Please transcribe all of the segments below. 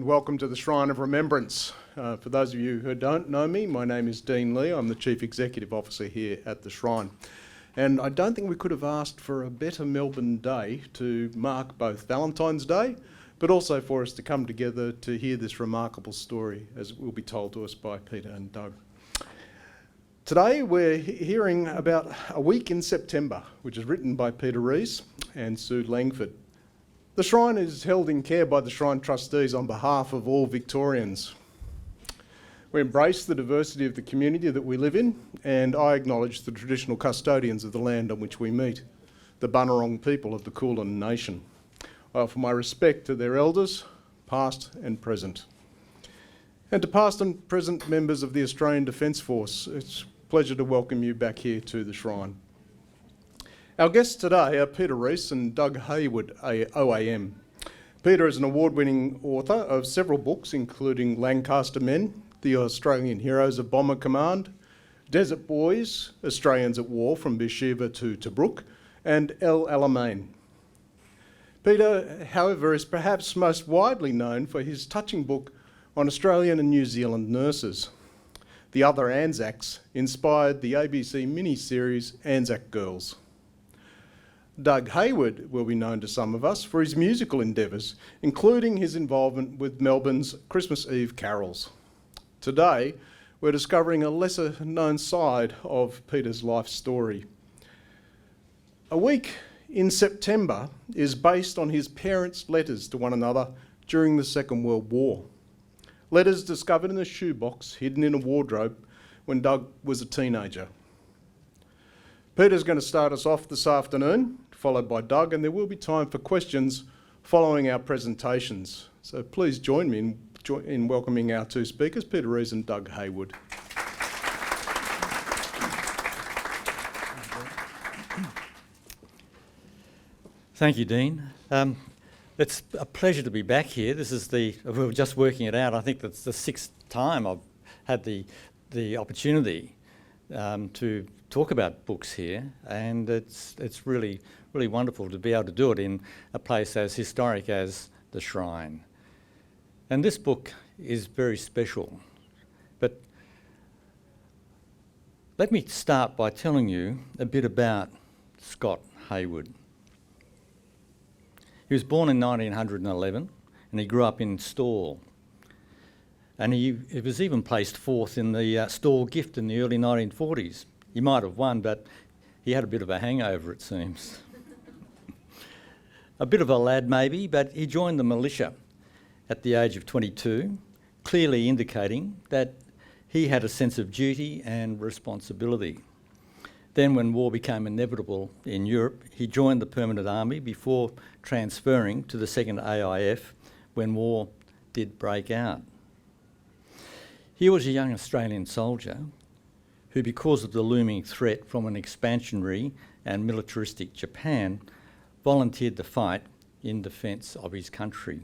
Welcome to the Shrine of Remembrance. For those of you who don't know me, my name is Dean Lee. I'm the Chief Executive Officer here at the Shrine. And I don't think we could have asked for a better Melbourne day to mark both Valentine's Day, but also for us to come together to hear this remarkable story, as it will be told to us by Peter and Doug. Today we're hearing about A Week in September, which is written by Peter Rees and Sue Langford. The Shrine is held in care by the Shrine trustees on behalf of all Victorians. We embrace the diversity of the community that we live in, and I acknowledge the traditional custodians of the land on which we meet, the Bunurong people of the Kulin Nation. I offer my respect to their elders, past and present. And to past and present members of the Australian Defence Force, it's a pleasure to welcome you back here to the Shrine. Our guests today are Peter Reece and Doug Heywood OAM. Peter is an award-winning author of several books, including Lancaster Men, The Australian Heroes of Bomber Command, Desert Boys, Australians at War from Beersheba to Tobruk, and El Alamein. Peter, however, is perhaps most widely known for his touching book on Australian and New Zealand nurses. The Other Anzacs inspired the ABC mini-series Anzac Girls. Doug Haywood will be known to some of us for his musical endeavours, including his involvement with Melbourne's Christmas Eve carols. Today, we're discovering a lesser-known side of Peter's life story. A Week in September is based on his parents' letters to one another during the Second World War. Letters discovered in a shoebox hidden in a wardrobe when Doug was a teenager. Peter's going to start us off this afternoon, followed by Doug, and there will be time for questions following our presentations. So please join me in welcoming our two speakers, Peter Rees and Doug Haywood. Thank you, Dean. It's a pleasure to be back here. We were just working it out. I think that's the sixth time I've had the opportunity to talk about books here, and it's really wonderful to be able to do it in a place as historic as the Shrine. And this book is very special. But let me start by telling you a bit about Scott Hayward. He was born in 1911 and he grew up in Stawell. And he was even placed fourth in the Stawell gift in the early 1940s. He might have won, but he had a bit of a hangover, it seems. A bit of a lad maybe, but he joined the militia at the age of 22, clearly indicating that he had a sense of duty and responsibility. Then when war became inevitable in Europe, he joined the Permanent Army before transferring to the 2nd AIF when war did break out. He was a young Australian soldier who, because of the looming threat from an expansionary and militaristic Japan, volunteered to fight in defence of his country.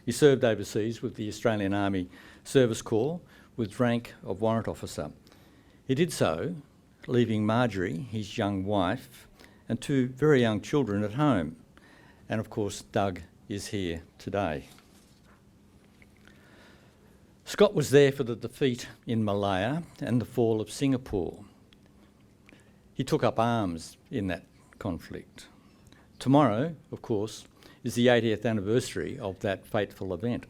He served overseas with the Australian Army Service Corps with rank of warrant officer. He did so, leaving Marjorie, his young wife, and two very young children at home. And of course, Doug is here today. Scott was there for the defeat in Malaya and the fall of Singapore. He took up arms in that conflict. Tomorrow, of course, is the 80th anniversary of that fateful event.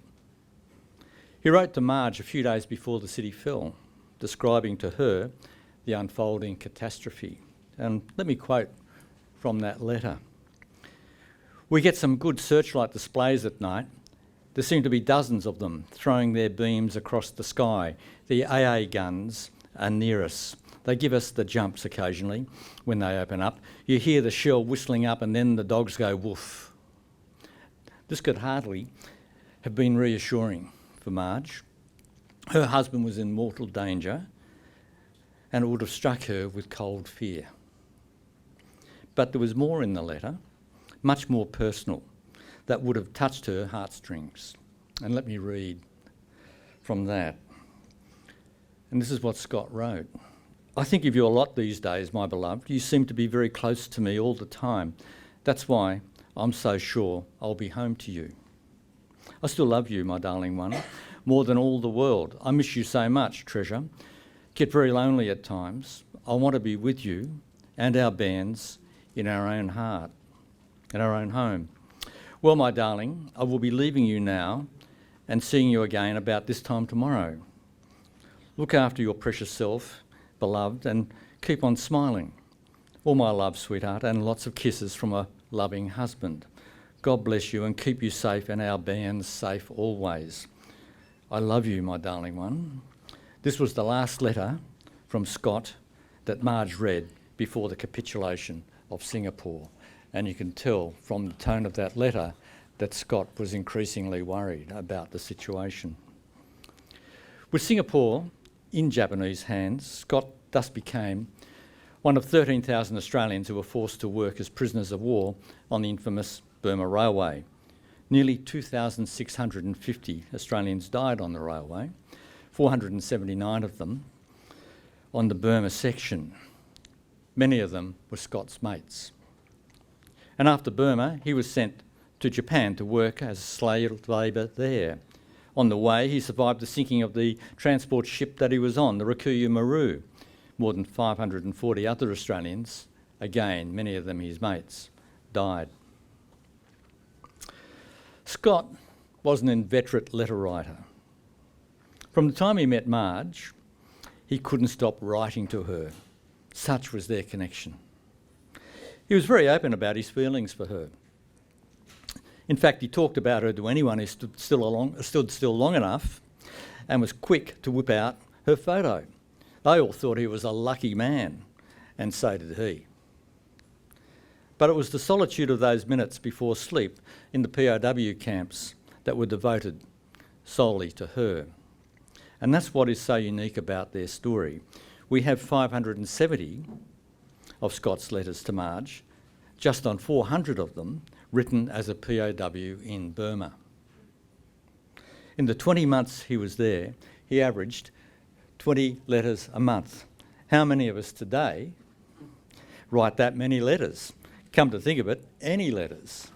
He wrote to Marge a few days before the city fell, describing to her the unfolding catastrophe. And let me quote from that letter. "We get some good searchlight displays at night. There seem to be dozens of them throwing their beams across the sky. The AA guns are near us. They give us the jumps occasionally when they open up. You hear the shell whistling up and then the dogs go woof." This could hardly have been reassuring for Marge. Her husband was in mortal danger and it would have struck her with cold fear. But there was more in the letter, much more personal, that would have touched her heartstrings. And let me read from that. And this is what Scott wrote. "I think of you a lot these days, my beloved. You seem to be very close to me all the time. That's why I'm so sure I'll be home to you. I still love you, my darling one, more than all the world. I miss you so much, treasure. Get very lonely at times. I want to be with you and our bairns in our own heart, in our own home. Well, my darling, I will be leaving you now and seeing you again about this time tomorrow. Look after your precious self, beloved, and keep on smiling. All my love, sweetheart, and lots of kisses from a loving husband. God bless you and keep you safe and our bairns safe always. I love you, my darling one. This was the last letter from Scott that Marge read before the capitulation of Singapore. And you can tell from the tone of that letter that Scott was increasingly worried about the situation. With Singapore in Japanese hands, Scott thus became one of 13,000 Australians who were forced to work as prisoners of war on the infamous Burma Railway. Nearly 2,650 Australians died on the railway, 479 of them on the Burma section. Many of them were Scott's mates. And after Burma, he was sent to Japan to work as slave labour there. On the way, he survived the sinking of the transport ship that he was on, the Rikuyu Maru. More than 540 other Australians, again, many of them his mates, died. Scott was an inveterate letter writer. From the time he met Marge, he couldn't stop writing to her. Such was their connection. He was very open about his feelings for her. In fact, he talked about her to anyone who stood still long enough and was quick to whip out her photo. They all thought he was a lucky man, and so did he. But it was the solitude of those minutes before sleep in the POW camps that were devoted solely to her. And that's what is so unique about their story. We have 570 of Scott's letters to Marge, just on 400 of them written as a POW in Burma. In the 20 months he was there, he averaged 20 letters a month. How many of us today write that many letters? Come to think of it, any letters.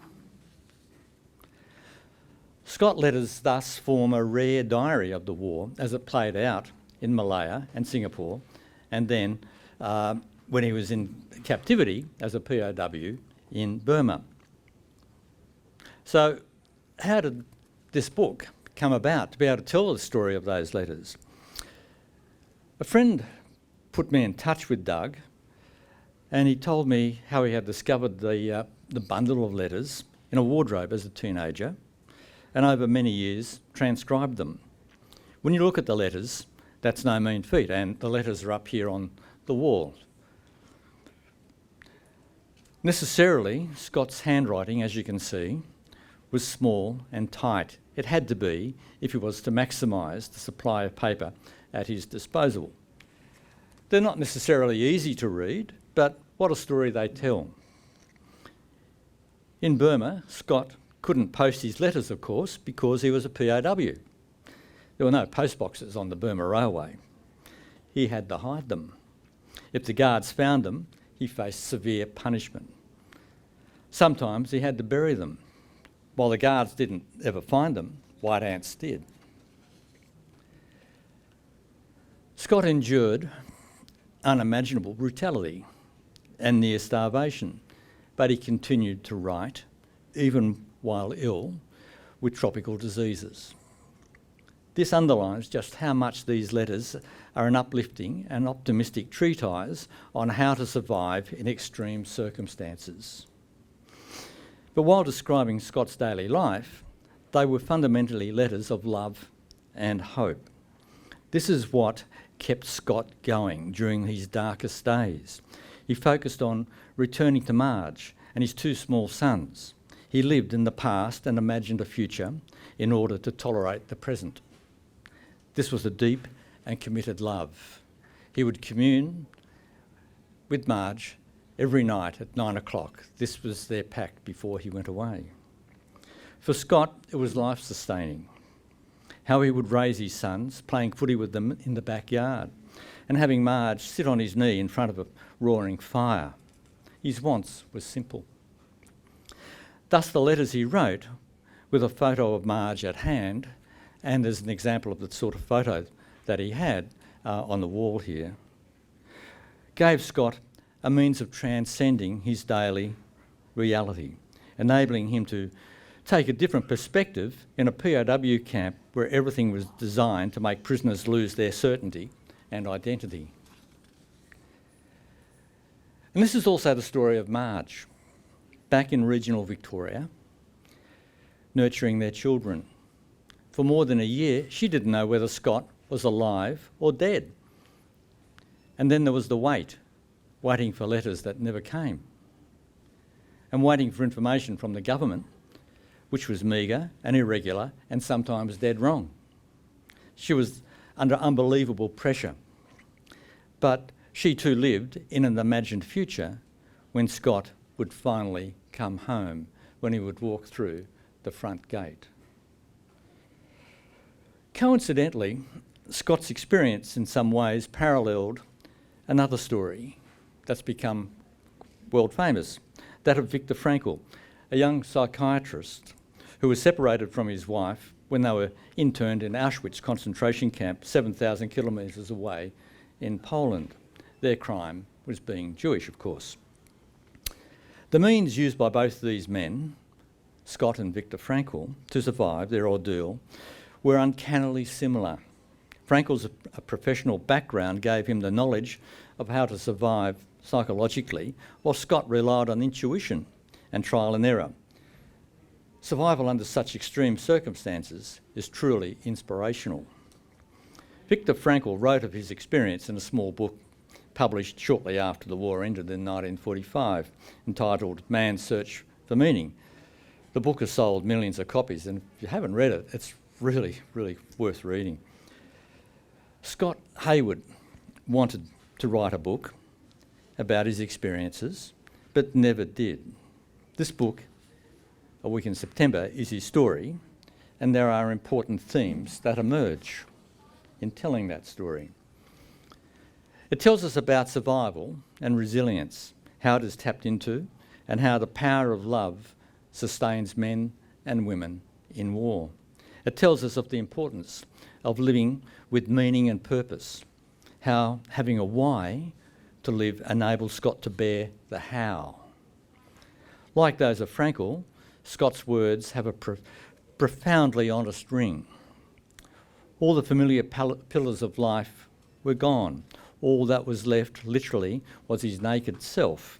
Scott letters thus form a rare diary of the war as it played out in Malaya and Singapore, and then when he was in captivity as a POW in Burma. So how did this book come about to be able to tell the story of those letters? A friend put me in touch with Doug, and he told me how he had discovered the bundle of letters in a wardrobe as a teenager, and over many years transcribed them. When you look at the letters, that's no mean feat, and the letters are up here on the wall. Necessarily, Scott's handwriting, as you can see, was small and tight. It had to be if he was to maximise the supply of paper at his disposal. They're not necessarily easy to read, but what a story they tell. In Burma, Scott couldn't post his letters, of course, because he was a POW. There were no post boxes on the Burma Railway. He had to hide them. If the guards found them, he faced severe punishment. Sometimes he had to bury them. While the guards didn't ever find them, white ants did. Scott endured unimaginable brutality and near starvation, but he continued to write, even while ill with tropical diseases. This underlines just how much these letters are an uplifting and optimistic treatise on how to survive in extreme circumstances. But while describing Scott's daily life, they were fundamentally letters of love and hope. This is what kept Scott going during his darkest days. He focused on returning to Marge and his two small sons. He lived in the past and imagined a future in order to tolerate the present. This was a deep and committed love. He would commune with Marge every night at 9 o'clock. This was their pact before he went away. For Scott, it was life-sustaining. How he would raise his sons, playing footy with them in the backyard, and having Marge sit on his knee in front of a roaring fire. His wants were simple. Thus the letters he wrote with a photo of Marge at hand, and as an example of the sort of photo that he had on the wall here, gave Scott a means of transcending his daily reality, enabling him to take a different perspective in a POW camp where everything was designed to make prisoners lose their certainty and identity. And this is also the story of Marge, back in regional Victoria, nurturing their children. For more than a year, she didn't know whether Scott was alive or dead. And then there was the waiting for letters that never came, and waiting for information from the government, which was meagre and irregular and sometimes dead wrong. She was under unbelievable pressure. But she too lived in an imagined future when Scott would finally come home, when he would walk through the front gate. Coincidentally, Scott's experience in some ways paralleled another story that's become world famous, that of Viktor Frankl, a young psychiatrist who was separated from his wife when they were interned in Auschwitz concentration camp 7,000 kilometres away in Poland. Their crime was being Jewish, of course. The means used by both these men, Scott and Viktor Frankl, to survive their ordeal were uncannily similar. Frankl's professional background gave him the knowledge of how to survive psychologically, while Scott relied on intuition and trial and error. Survival under such extreme circumstances is truly inspirational. Viktor Frankl wrote of his experience in a small book published shortly after the war ended in 1945, entitled Man's Search for Meaning. The book has sold millions of copies, and if you haven't read it, it's really, really worth reading. Scott Haywood wanted to write a book about his experiences, but never did. This book, A Week in September, is his story, and there are important themes that emerge in telling that story. It tells us about survival and resilience, how it is tapped into, and how the power of love sustains men and women in war. It tells us of the importance of living with meaning and purpose, how having a why to live enables Scott to bear the how. Like those of Frankl, Scott's words have a profoundly honest ring. All the familiar pillars of life were gone. All that was left, literally, was his naked self.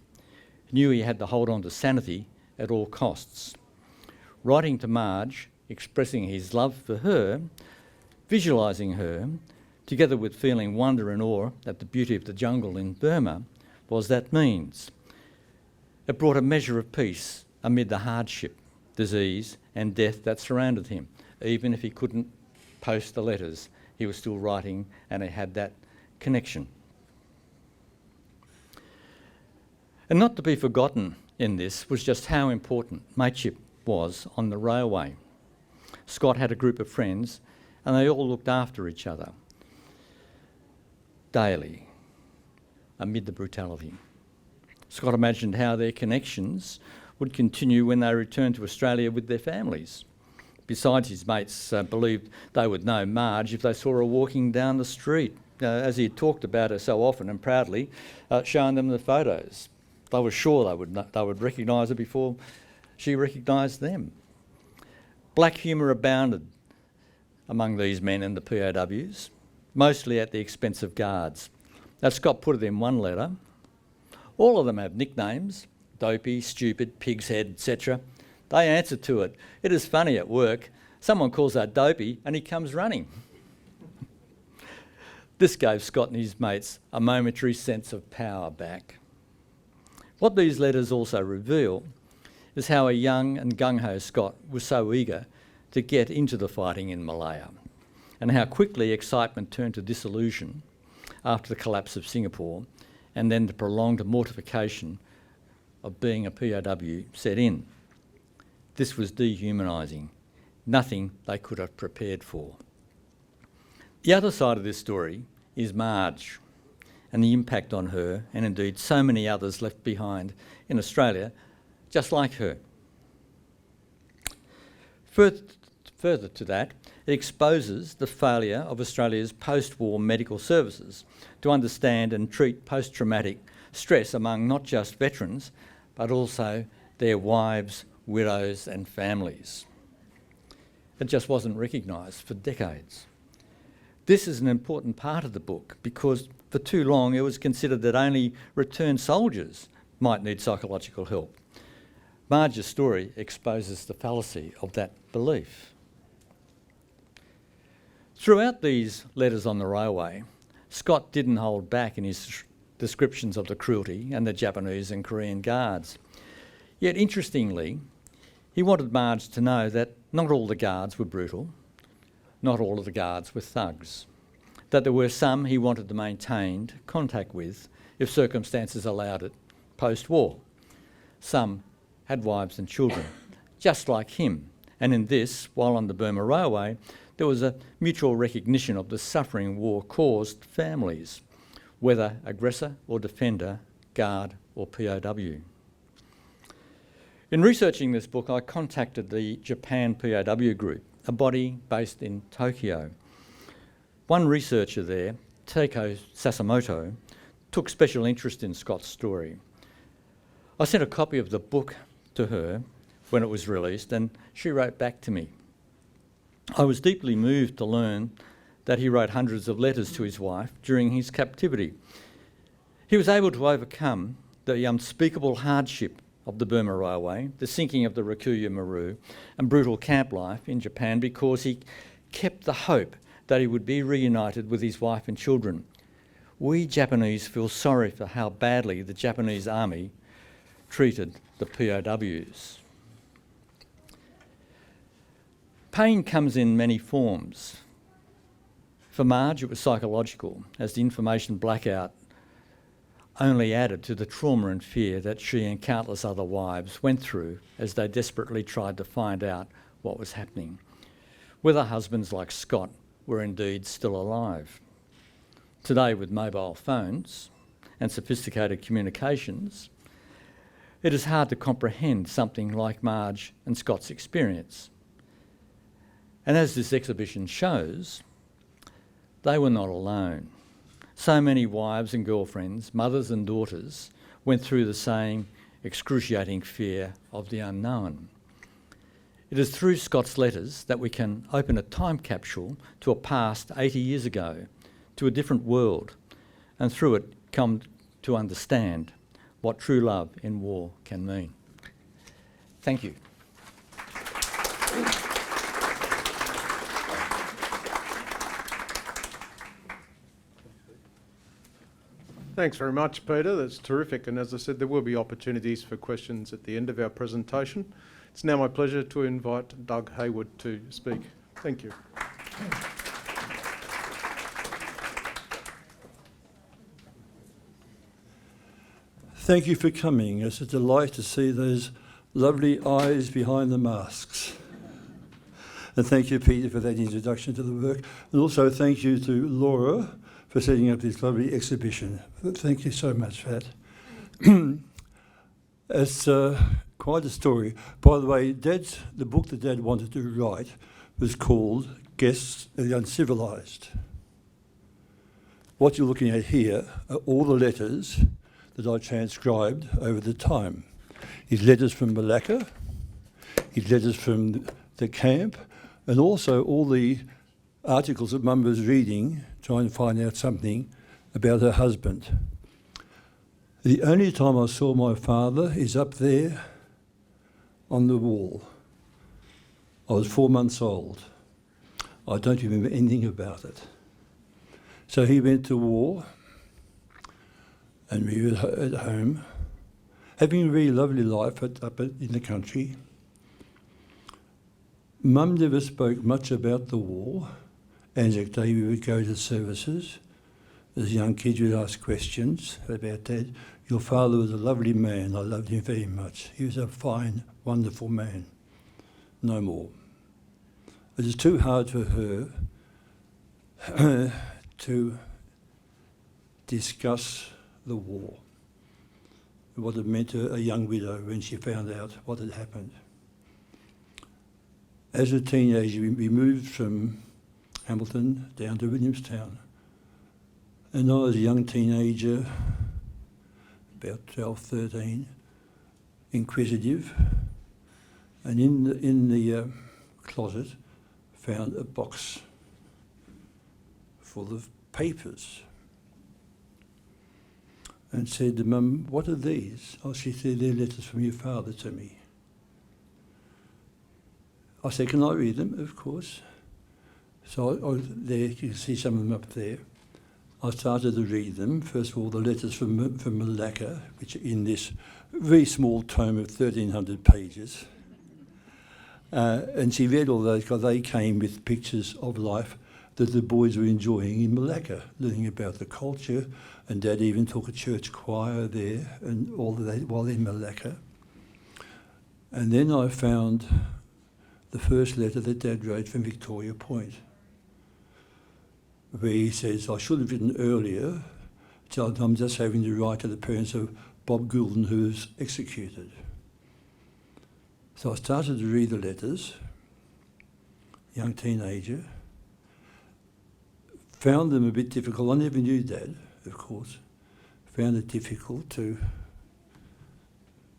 He knew he had to hold on to sanity at all costs. Writing to Marge, expressing his love for her, visualising her, together with feeling wonder and awe at the beauty of the jungle in Burma, was that means. It brought a measure of peace amid the hardship, disease and death that surrounded him. Even if he couldn't post the letters, he was still writing, and he had that connection. And not to be forgotten in this was just how important mateship was on the railway. Scott had a group of friends, and they all looked after each other daily amid the brutality. Scott imagined how their connections would continue when they returned to Australia with their families. Besides, his mates believed they would know Marge if they saw her walking down the street, as he had talked about her so often and proudly, showing them the photos. They were sure they would recognise her before she recognised them. Black humour abounded among these men and the POWs, mostly at the expense of guards. As Scott put it in one letter, all of them have nicknames: Dopey, Stupid, Pig's Head, etc. They answer to it. It is funny at work. Someone calls her Dopey and he comes running. This gave Scott and his mates a momentary sense of power back. What these letters also reveal is how a young and gung-ho Scott was so eager to get into the fighting in Malaya, and how quickly excitement turned to disillusion after the collapse of Singapore, and then the prolonged mortification of being a POW set in. This was dehumanising, nothing they could have prepared for. The other side of this story is Marge, and the impact on her, and indeed so many others left behind in Australia just like her. Further to that, it exposes the failure of Australia's post-war medical services to understand and treat post-traumatic stress among not just veterans, but also their wives, widows and families. It just wasn't recognised for decades. This is an important part of the book because for too long it was considered that only returned soldiers might need psychological help. Marge's story exposes the fallacy of that belief. Throughout these letters on the railway, Scott didn't hold back in his descriptions of the cruelty and the Japanese and Korean guards. Yet interestingly, he wanted Marge to know that not all the guards were brutal, not all of the guards were thugs, that there were some he wanted to maintain contact with if circumstances allowed it post-war. Some had wives and children, just like him, and in this, while on the Burma Railway, there was a mutual recognition of the suffering war caused families, whether aggressor or defender, guard or POW. In researching this book, I contacted the Japan POW group, a body based in Tokyo. One researcher there, Teiko Sasimoto, took special interest in Scott's story. I sent a copy of the book to her when it was released, and she wrote back to me. I was deeply moved to learn that he wrote hundreds of letters to his wife during his captivity. He was able to overcome the unspeakable hardship of the Burma Railway, the sinking of the Rikuya Maru, and brutal camp life in Japan because he kept the hope that he would be reunited with his wife and children. We Japanese feel sorry for how badly the Japanese army treated the POWs. Pain comes in many forms. For Marge, it was psychological, as the information blackout only added to the trauma and fear that she and countless other wives went through as they desperately tried to find out what was happening, whether husbands like Scott were indeed still alive. Today, with mobile phones and sophisticated communications, it is hard to comprehend something like Marge and Scott's experience. And as this exhibition shows, they were not alone. So many wives and girlfriends, mothers and daughters went through the same excruciating fear of the unknown. It is through Scott's letters that we can open a time capsule to a past 80 years ago, to a different world, and through it come to understand what true love in war can mean. Thank you. Thanks very much, Peter. That's terrific. And as I said, there will be opportunities for questions at the end of our presentation. It's now my pleasure to invite Doug Haywood to speak. Thank you. Thank you for coming. It's a delight to see those lovely eyes behind the masks. And thank you, Peter, for that introduction to the work. And also thank you to Laura for setting up this lovely exhibition. Thank you so much for that. It's quite a story. By the way, the book that Dad wanted to write was called Guests of the Uncivilised. What you're looking at here are all the letters that I transcribed over the time. His letters from Malacca, his letters from the camp, and also all the articles that Mum was reading, trying to find out something about her husband. The only time I saw my father is up there on the wall. I was 4 months old. I don't remember anything about it. So he went to war, and we were at home, having a really lovely life up in the country. Mum never spoke much about the war. Anzac Day we would go to services. As young kids we'd ask questions about Dad. Your father was a lovely man. I loved him very much. He was a fine, wonderful man. No more. It was too hard for her to discuss the war, what it meant to a young widow when she found out what had happened. As a teenager, we moved from Hamilton down to Williamstown. And I was a young teenager, about 12, 13, inquisitive, and in the closet found a box full of papers and said to Mum, "What are these?" Oh, she said, "They're letters from your father to me." I said, "Can I read them?" Of course. So there, you can see some of them up there. I started to read them. First of all, the letters from Malacca, which are in this very small tome of 1,300 pages. And she read all those because they came with pictures of life that the boys were enjoying in Malacca, learning about the culture, and Dad even took a church choir there and all of that while in Malacca. And then I found the first letter that Dad wrote from Victoria Point, where he says, "I should have written earlier, so I'm just having to write to the parents of Bob Goulden, who was executed." So I started to read the letters, young teenager, found them a bit difficult. I never knew Dad, of course. Found it difficult to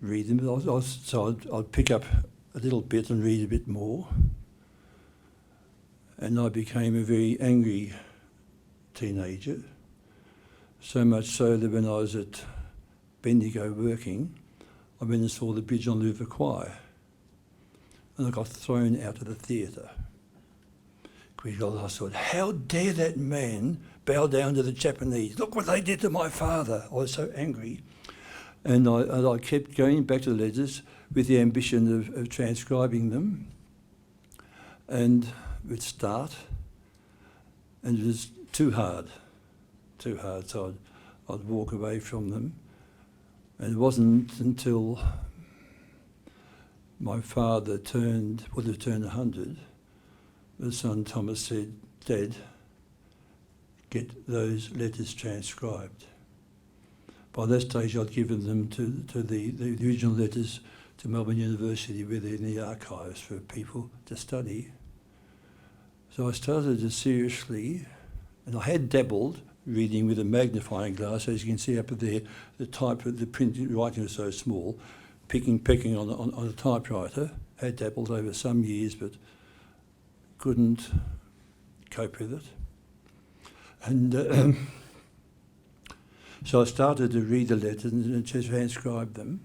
read them. So I'd pick up a little bit and read a bit more. And I became a very angry teenager, so much so that when I was at Bendigo working, I went and saw the Bridge on Louvre Choir, and I got thrown out of the theatre. Because I thought, how dare that man bow down to the Japanese? Look what they did to my father. I was so angry. And I kept going back to the letters with the ambition of transcribing them, and would start, and it was too hard, so I'd walk away from them. And it wasn't until my father would have turned 100, the son Thomas said, "Dad, get those letters transcribed." By that stage I'd given them to the original letters to Melbourne University, where they're in the archives for people to study. So I started to seriously, and I had dabbled reading with a magnifying glass, as you can see up there, the print writing was so small, pecking on a typewriter. Had dabbled over some years, but couldn't cope with it. And so I started to read the letters and just transcribe them.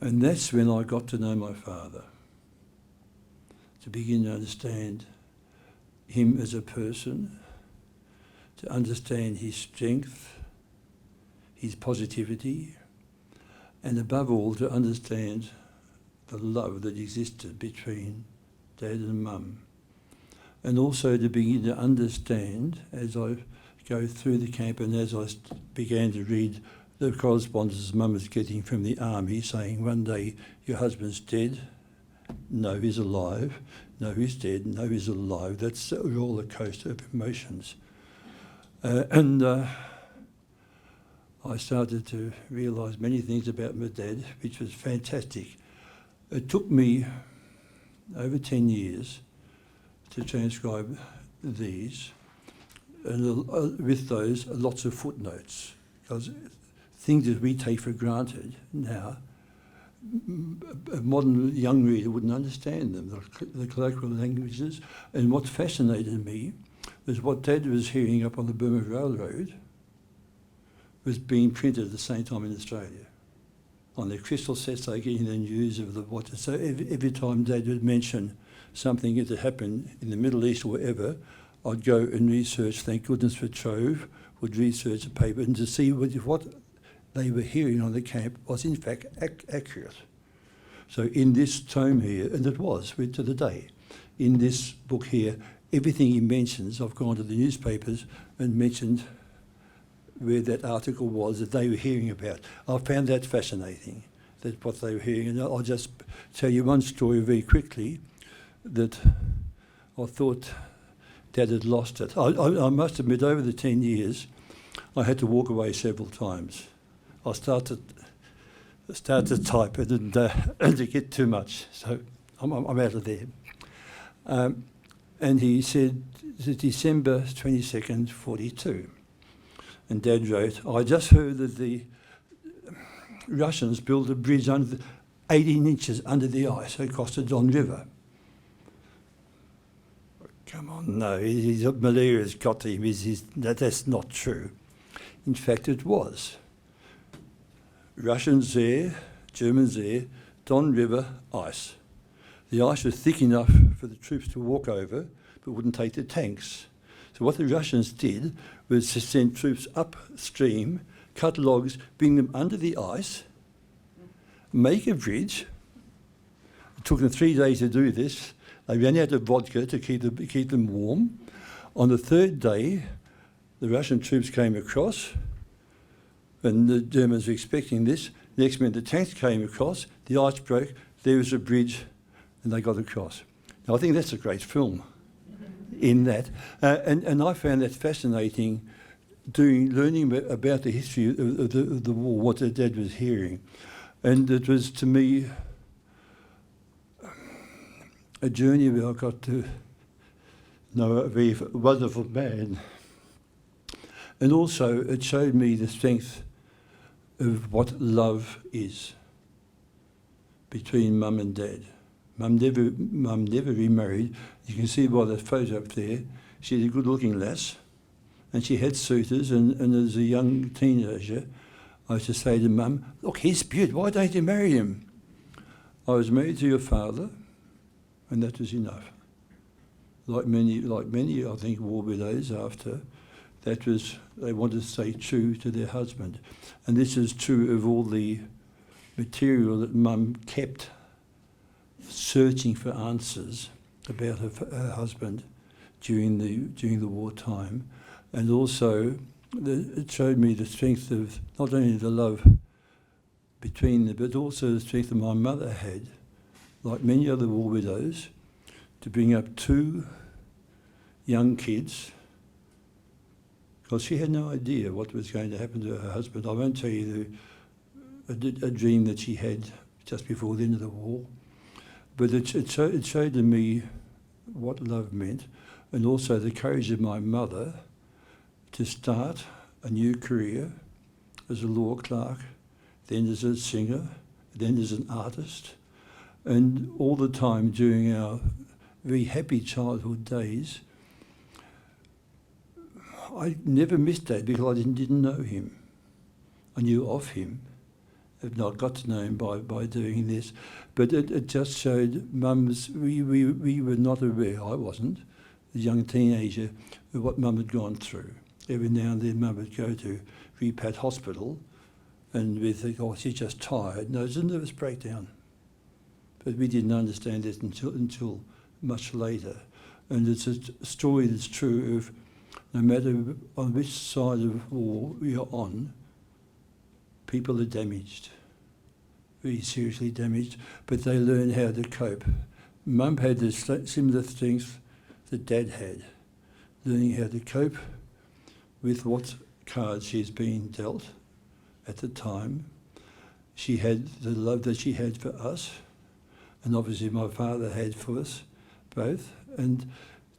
And that's when I got to know my father, to begin to understand him as a person, to understand his strength, his positivity, and above all to understand the love that existed between Dad and Mum. And also to begin to understand, as I go through the camp and as I began to read the correspondence Mum was getting from the army, saying, "One day your husband's dead, no, he's alive, no, he's dead, no, he's alive." That's a roller coaster of emotions. And I started to realise many things about my dad, which was fantastic. It took me over 10 years to transcribe these, and with those, lots of footnotes, because things that we take for granted now, a modern young reader wouldn't understand them, the colloquial languages. And what fascinated me was what Dad was hearing up on the Burma Railroad was being printed at the same time in Australia. On their crystal sets, they getting the news of what. So every time Dad would mention something that happened in the Middle East or wherever, I'd go and research. Thank goodness for Trove, would research the paper and to see what they were hearing on the camp was in fact accurate. So in this tome here, and it was to the day, in this book here, everything he mentions, I've gone to the newspapers and mentioned where that article was that they were hearing about. I found that fascinating, that what they were hearing. And I'll just tell you one story very quickly, that I thought Dad had lost it. I must admit, over the 10 years, I had to walk away several times. I started to type it and to get too much, so I'm out of there. And he said, December 22nd, 42. And Dad wrote, I just heard that the Russians built a bridge 18 inches under the ice across the Don River. Come on, no, malaria's got to him. That's not true. In fact, it was. Russians there, Germans there, Don River, ice. The ice was thick enough for the troops to walk over, but wouldn't take the tanks. So what the Russians did was to send troops upstream, cut logs, bring them under the ice, make a bridge. It took them 3 days to do this. They ran out of vodka to keep them warm. On the third day, the Russian troops came across, and the Germans were expecting this. Next minute, the tanks came across, the ice broke, there was a bridge, and they got across. Now, I think that's a great film in that. And I found that fascinating, learning about the history of the war, what the Dad was hearing. And it was, to me, a journey where I got to know a very wonderful man. And also, it showed me the strength of what love is between Mum and Dad. Mum never remarried. You can see by the photo up there, she was a good-looking lass, and she had suitors, and as a young teenager, I used to say to Mum, look, he's beautiful, why don't you marry him? I was married to your father, and that was enough. Like many, I think, war widows after, they wanted to stay true to their husband. And this is true of all the material that Mum kept searching for answers about her husband during the wartime. And also, it showed me the strength of not only the love between them, but also the strength that my mother had, like many other war widows, to bring up two young kids, because she had no idea what was going to happen to her husband. I won't tell you a dream that she had just before the end of the war, but it showed to me what love meant, and also the courage of my mother to start a new career as a law clerk, then as a singer, then as an artist, and all the time during our very happy childhood days, I never missed that because I didn't know him. I knew of him. I've not got to know him by doing this. But it just showed Mum's, we were not aware, I wasn't, a young teenager, of what Mum had gone through. Every now and then Mum would go to Repat Hospital and we'd think, oh, she's just tired. No, it's a nervous breakdown. But we didn't understand it until much later. And it's a story that's true of no matter on which side of war you're on, people are damaged, very seriously damaged, but they learn how to cope. Mum had the similar strength that Dad had, learning how to cope with what cards she's been dealt at the time. She had the love that she had for us, and obviously my father had for us both, and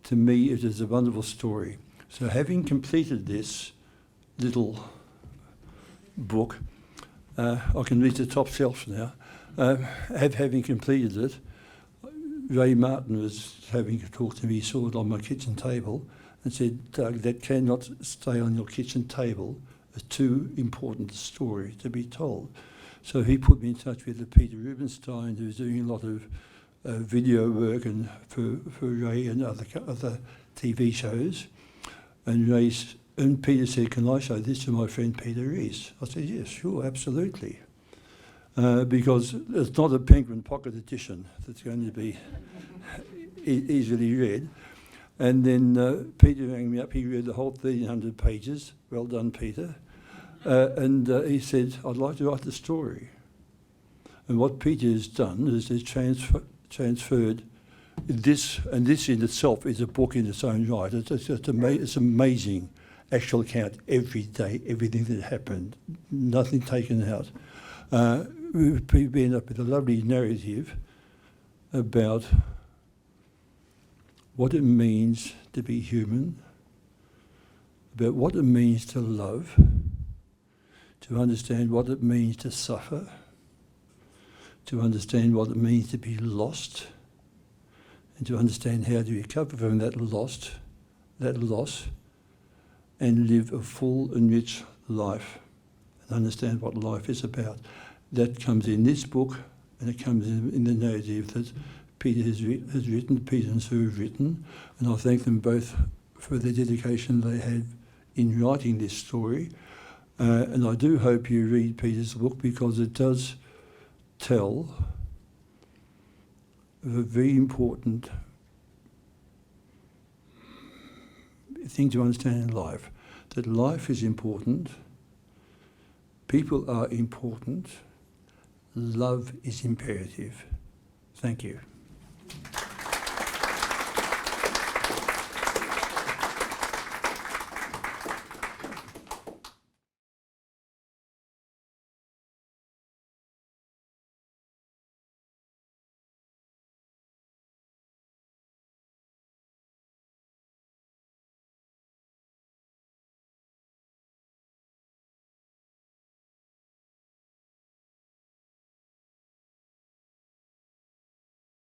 to me it is a wonderful story. So having completed this little book, I can reach the top shelf now. Having completed it, Ray Martin was having a talk to me. He saw it on my kitchen table and said, Doug, that cannot stay on your kitchen table. It's too important a story to be told. So he put me in touch with Peter Rubenstein, who's doing a lot of video work and for Ray and other TV shows. And Peter said, can I show this to my friend Peter Rees? I said, yes, sure, absolutely. Because it's not a Penguin Pocket edition that's going to be easily read. And then Peter rang me up, he read the whole 1,300 pages. Well done, Peter. And he said, I'd like to write the story. And what Peter has done is he's transferred this, and this in itself is a book in its own right. It's amazing actual account every day, everything that happened, nothing taken out. We end up with a lovely narrative about what it means to be human, about what it means to love, to understand what it means to suffer, to understand what it means to be lost, and to understand how to recover from that loss, and live a full and rich life, and understand what life is about. That comes in this book, and it comes in the narrative that Peter has written, Peter and Sue have written, and I thank them both for the dedication they had in writing this story. And I do hope you read Peter's book, because it does tell of a very important thing to understand in life, that life is important, people are important, love is imperative. Thank you.